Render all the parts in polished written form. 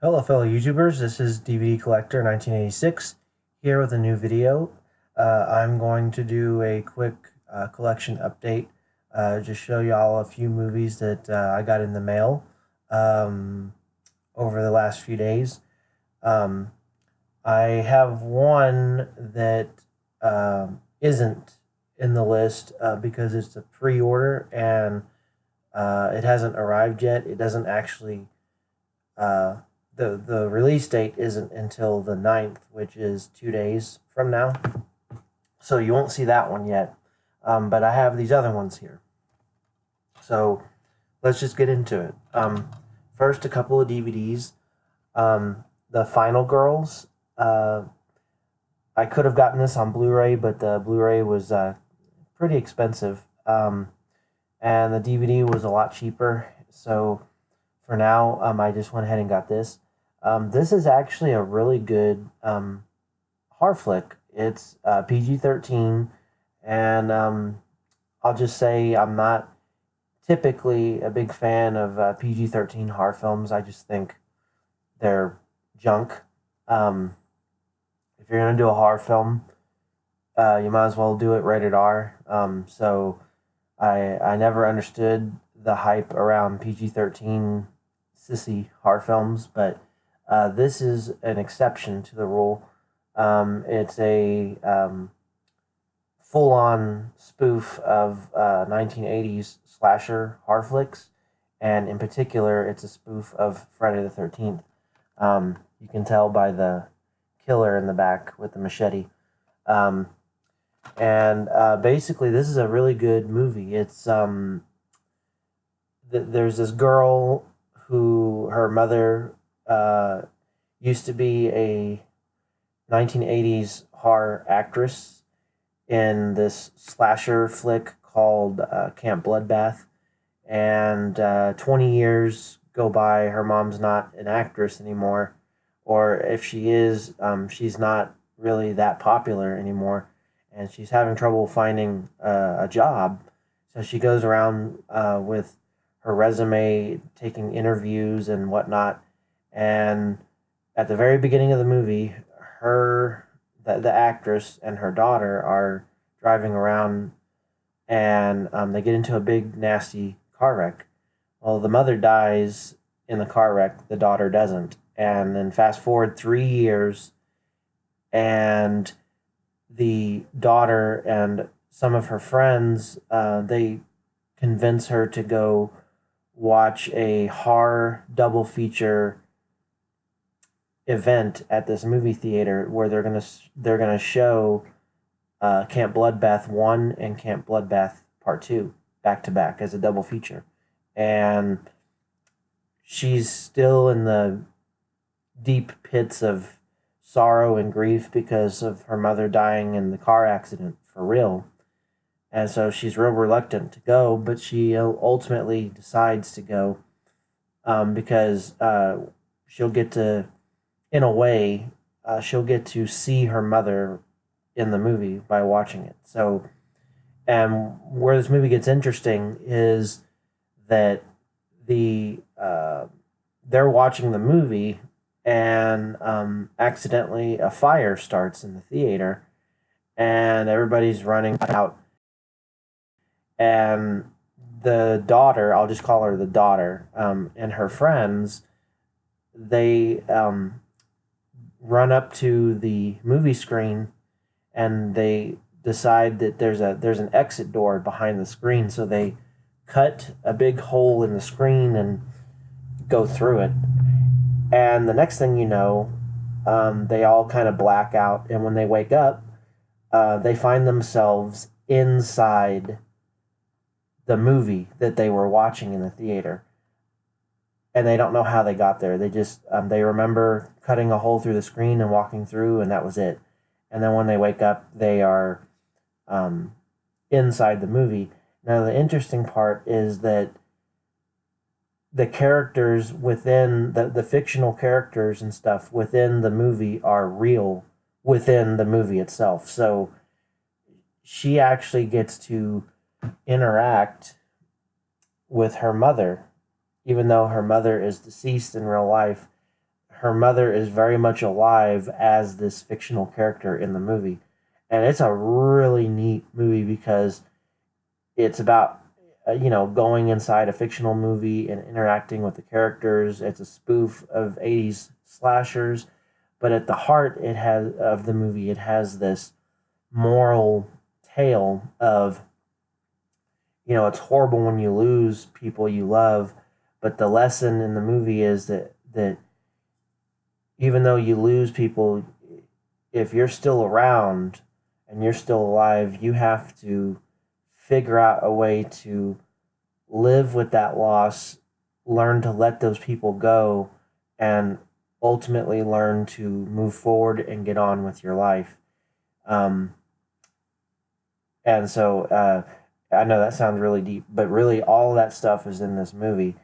Hello, fellow YouTubers. This is DVD Collector 1986 here with a new video. I'm going to do a quick collection update. Just show y'all a few movies that I got in the mail um, over the last few days. Um, I have one that isn't in the list because it's a pre-order and it hasn't arrived yet. It doesn't actually uh, the release date isn't until the 9th, which is 2 days from now. So you won't see that one yet. But I have these other ones here. So let's just get into it. First, a couple of DVDs. The Final Girls. I could have gotten this on Blu-ray, but the Blu-ray was pretty expensive. And the DVD was a lot cheaper. So for now, I just went ahead and got this. This is actually a really good horror flick. It's PG-13, and I'll just say I'm not typically a big fan of PG-13 horror films. I just think they're junk. Um, if you're gonna do a horror film, you might as well do it rated R. So I never understood the hype around PG-13 sissy horror films, but this is an exception to the rule. It's a full-on spoof of 1980s slasher horror flicks, and in particular, it's a spoof of Friday the 13th. You can tell by the killer in the back with the machete. Um, and basically, this is a really good movie. It's there's this girl who her mother used to be a 1980s horror actress in this slasher flick called Camp Bloodbath. And 20 years go by, her mom's not an actress anymore. Or if she is, she's not really that popular anymore. And she's having trouble finding a job. So she goes around with her resume, taking interviews and whatnot. And at the very beginning of the movie, the actress and her daughter are driving around, and they get into a big nasty car wreck. Well, the mother dies in the car wreck, the daughter doesn't. And then fast forward 3 years, and the daughter and some of her friends they convince her to go watch a horror double feature event at this movie theater where they're gonna show Camp Bloodbath 1 and Camp Bloodbath Part 2 back to back as a double feature. And she's still in the deep pits of sorrow and grief because of her mother dying in the car accident for real. And so she's real reluctant to go, but she ultimately decides to go because she'll get to, in a way, she'll get to see her mother in the movie by watching it. So, and where this movie gets interesting is that they're watching the movie, and accidentally a fire starts in the theater, and everybody's running out, and the daughter, I'll just call her the daughter, and her friends, they run up to the movie screen, and they decide that there's an exit door behind the screen, so they cut a big hole in the screen and go through it. And the next thing you know, they all kind of black out, and when they wake up, they find themselves inside the movie that they were watching in the theater, and they don't know how they got there. They just they remember cutting a hole through the screen and walking through, and that was it. And then when they wake up, they are um, inside the movie. Now, the interesting part is that the characters within the fictional characters and stuff within the movie are real within the movie itself. So she actually gets to interact with her mother, even though her mother is deceased in real life. her mother is very much alive as this fictional character in the movie. And it's a really neat movie because it's about going inside a fictional movie and interacting with the characters. It's a spoof of 80s slashers, but at the heart it has of the movie, it has this moral tale of, it's horrible when you lose people you love, but the lesson in the movie is that even though you lose people, if you're still around and you're still alive, you have to figure out a way to live with that loss, learn to let those people go, and ultimately learn to move forward and get on with your life. Um, and so I know that sounds really deep, but really all of that stuff is in this movie.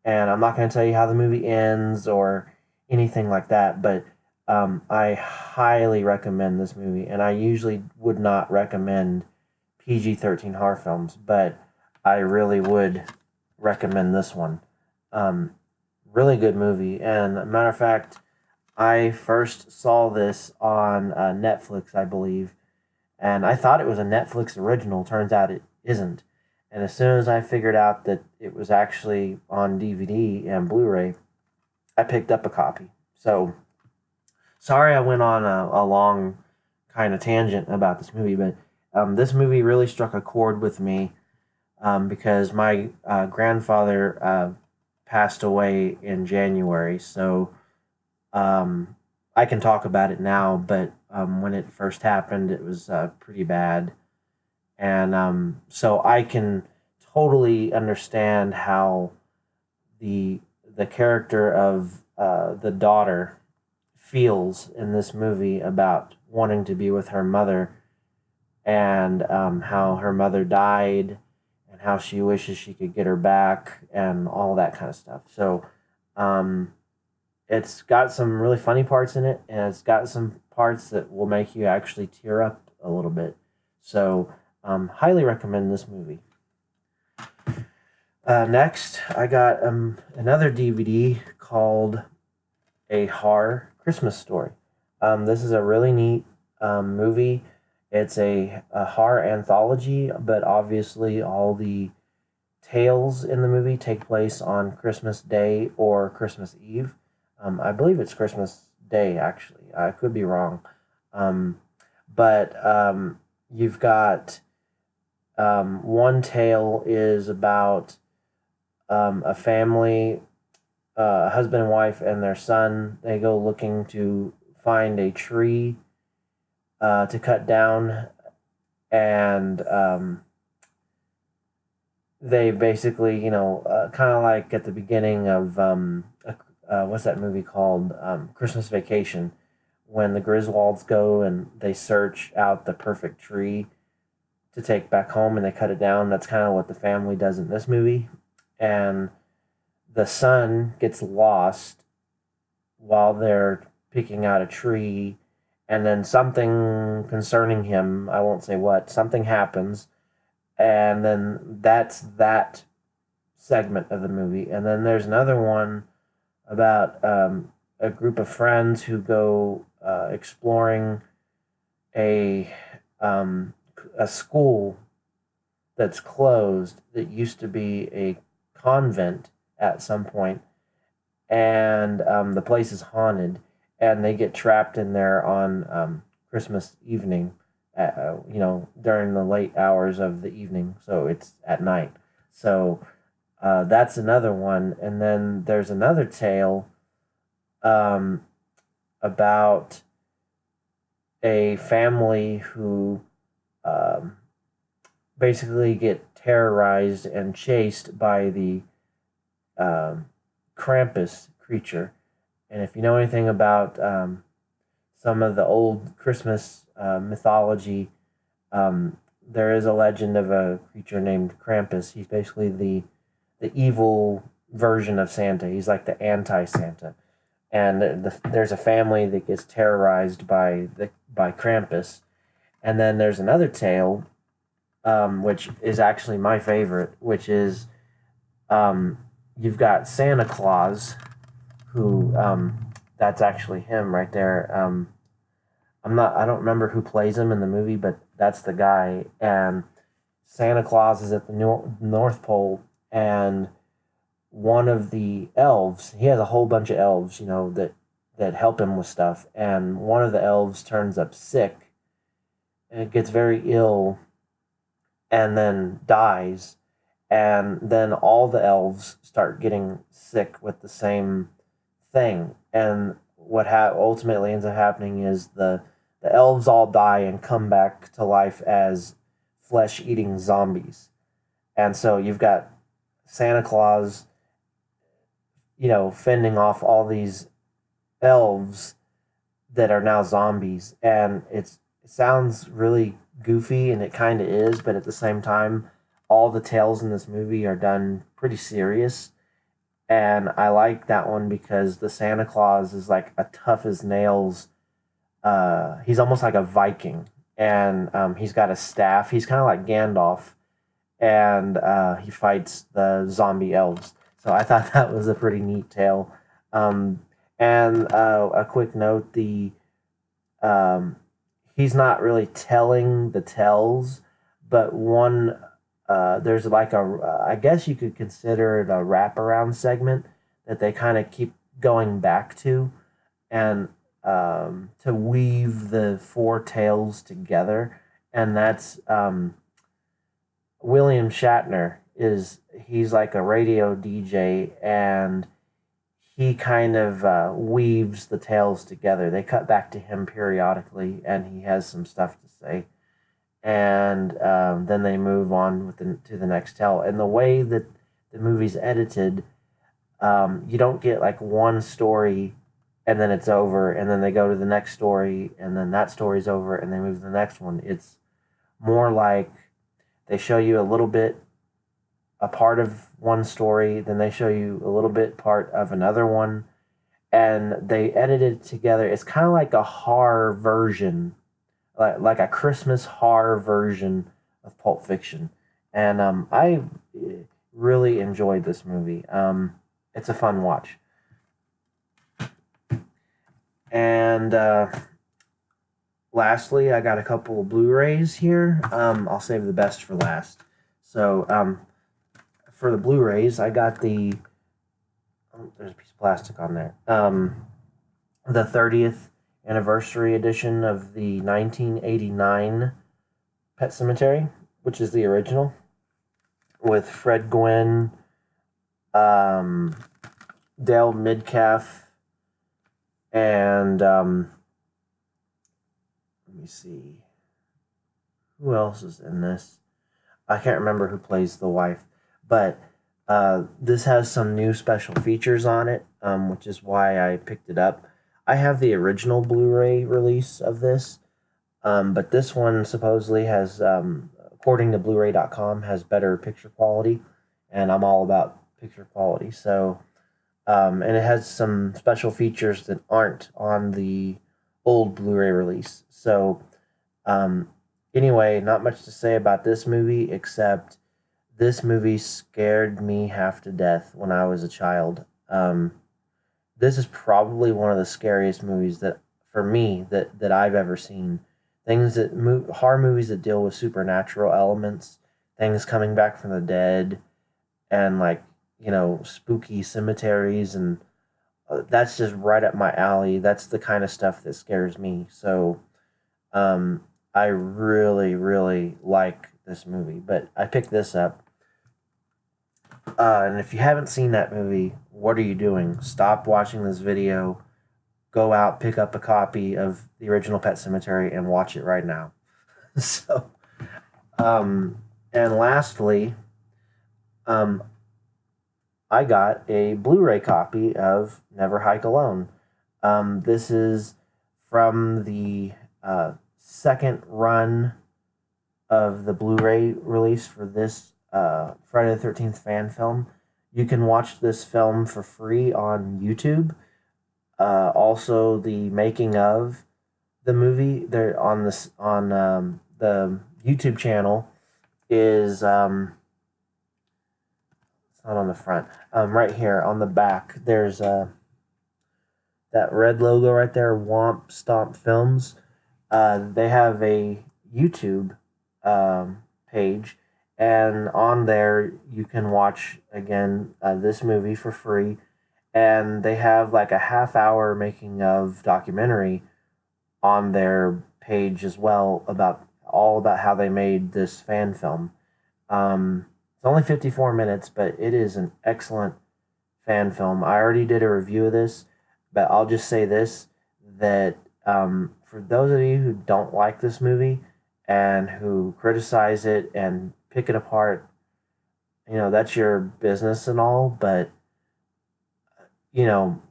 And I'm not going to tell you how the movie ends or anything like that, but I highly recommend this movie. And I usually would not recommend PG-13 horror films, but I really would recommend this one. Really good movie. And matter of fact, I first saw this on Netflix, I believe, and I thought it was a Netflix original. Turns out it isn't. And as soon as I figured out that it was actually on DVD and Blu-ray, I picked up a copy. So, sorry I went on a long kind of tangent about this movie, but this movie really struck a chord with me because my grandfather passed away in January. So I can talk about it now, but when it first happened, it was pretty bad. And so I can totally understand how the character of the daughter feels in this movie about wanting to be with her mother, and how her mother died and how she wishes she could get her back and all that kind of stuff. So it's got some really funny parts in it, and it's got some parts that will make you actually tear up a little bit. So highly recommend this movie. Next, I got another DVD called A Horror Christmas Story. This is a really neat movie. It's a horror anthology, but obviously all the tales in the movie take place on Christmas Day or Christmas Eve. I believe it's Christmas Day, actually. I could be wrong. But you've got one tale is about a family, a husband and wife and their son. They go looking to find a tree to cut down, and they basically, kind of like at the beginning of what's that movie called? Christmas Vacation, when the Griswolds go and they search out the perfect tree to take back home and they cut it down. That's kind of what the family does in this movie. And the son gets lost while they're picking out a tree, and then something concerning him, I won't say what, something happens, and then that's that segment of the movie. And then there's another one about a group of friends who go exploring a school that's closed that used to be a convent at some point, and the place is haunted, and they get trapped in there on Christmas evening, during the late hours of the evening, so it's at night. So that's another one. And then there's another tale about a family who basically get terrorized and chased by the Krampus creature. And if you know anything about some of the old Christmas mythology, there is a legend of a creature named Krampus. He's basically the evil version of Santa. He's like the anti-Santa. And there's a family that gets terrorized by Krampus. And then there's another tale, which is actually my favorite, which is you've got Santa Claus, who that's actually him right there. I don't remember who plays him in the movie, but that's the guy. And Santa Claus is at the North Pole, and one of the elves, he has a whole bunch of elves, that help him with stuff. And one of the elves turns up sick and gets very ill and then dies. And then all the elves start getting sick with the same thing. And what ultimately ends up happening is the elves all die and come back to life as flesh eating zombies. And so you've got Santa Claus, fending off all these elves that are now zombies. And it sounds really goofy, and it kind of is, but at the same time, all the tales in this movie are done pretty serious. And I like that one because the Santa Claus is like a tough as nails. He's almost like a Viking, and he's got a staff. He's kind of like Gandalf, and he fights the zombie elves. So I thought that was a pretty neat tale. And a quick note: um, he's not really telling the tells, but there's like I guess you could consider it a wraparound segment that they kind of keep going back to, and to weave the four tales together, and that's William Shatner. He's like a radio DJ, and he kind of weaves the tales together. They cut back to him periodically, and he has some stuff to say, and then they move on to the next tale. And the way that the movie's edited, you don't get like one story and then it's over, and then they go to the next story, and then that story's over, and they move to the next one. It's more like they show you a little bit a part of one story, then they show you a little bit part of another one, and they edit it together. It's kind of like a horror version, like a Christmas horror version of Pulp Fiction. And I really enjoyed this movie. It's a fun watch. And lastly, I got a couple of Blu-rays here. I'll save the best for last. So for the Blu-rays, I got there's a piece of plastic on there. The 30th anniversary edition of the 1989 Pet Sematary, which is the original, with Fred Gwynne, Dale Midcalf, and let me see, who else is in this? I can't remember who plays the wife, but this has some new special features on it, which is why I picked it up. I have the original Blu-ray release of this, but this one supposedly has, according to Blu-ray.com, has better picture quality, and I'm all about picture quality. So, and it has some special features that aren't on the old Blu-ray release. So, anyway, not much to say about this movie, except this movie scared me half to death when I was a child. This is probably one of the scariest movies that, for me, that I've ever seen. Horror movies that deal with supernatural elements, things coming back from the dead, and like, spooky cemeteries, and that's just right up my alley. That's the kind of stuff that scares me. So, I really, really like this movie. But I picked this up. And if you haven't seen that movie, what are you doing? Stop watching this video. Go out, pick up a copy of the original Pet Sematary, and watch it right now. So, and lastly, I got a Blu-ray copy of Never Hike Alone. This is from the second run of the Blu-ray release for this Friday the 13th fan film. You can watch this film for free on YouTube. Also, the making of the movie there on the YouTube channel is it's not on the front. Right here on the back, there's that red logo right there, Womp Stomp Films. They have a YouTube page, and on there you can watch again this movie for free. And they have like a half hour making of documentary on their page as well about all about how they made this fan film. It's only 54 minutes, but it is an excellent fan film. I already did a review of this, but I'll just say this that for those of you who don't like this movie and who criticize it and pick it apart, that's your business and all, but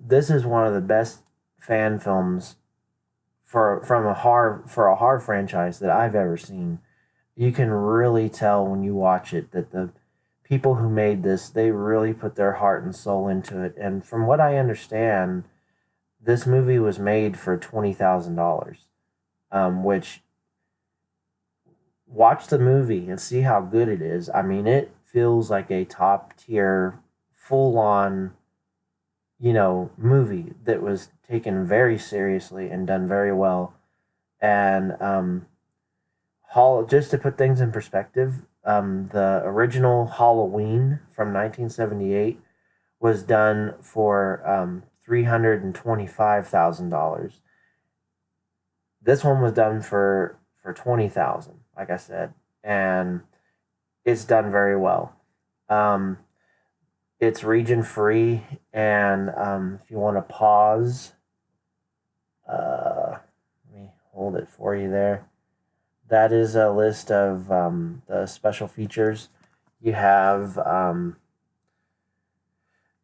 this is one of the best fan films for a horror franchise that I've ever seen. You can really tell when you watch it that the people who made this, they really put their heart and soul into it. And from what I understand, this movie was made for $20,000, which watch the movie and see how good it is. I mean, it feels like a top tier, full on, movie that was taken very seriously and done very well. And just to put things in perspective, the original Halloween from 1978 was done for $325,000. This one was done for 20,000, like I said, and it's done very well. It's region free, and if you want to pause, let me hold it for you there. That is a list of the special features. You have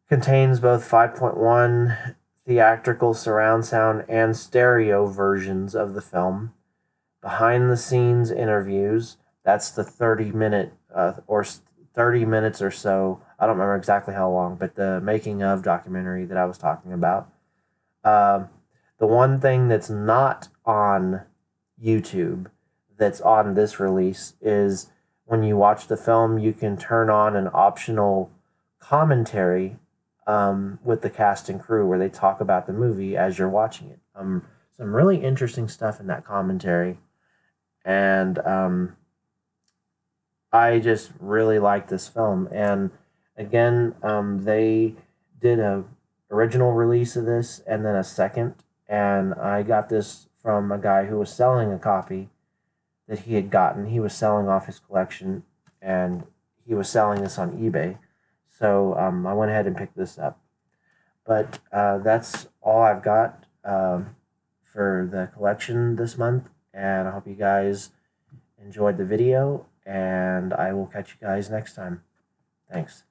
contains both 5.1 theatrical surround sound and stereo versions of the film. Behind the scenes interviews. That's the 30-minute or 30 minutes or so. I don't remember exactly how long, but the making of documentary that I was talking about. The one thing that's not on YouTube that's on this release is when you watch the film, you can turn on an optional commentary with the cast and crew where they talk about the movie as you're watching it. Some really interesting stuff in that commentary. And I just really like this film. And again, they did a original release of this and then a second. And I got this from a guy who was selling a copy that he had gotten. He was selling off his collection, and he was selling this on eBay. So I went ahead and picked this up. But that's all I've got for the collection this month. And I hope you guys enjoyed the video, and I will catch you guys next time. Thanks.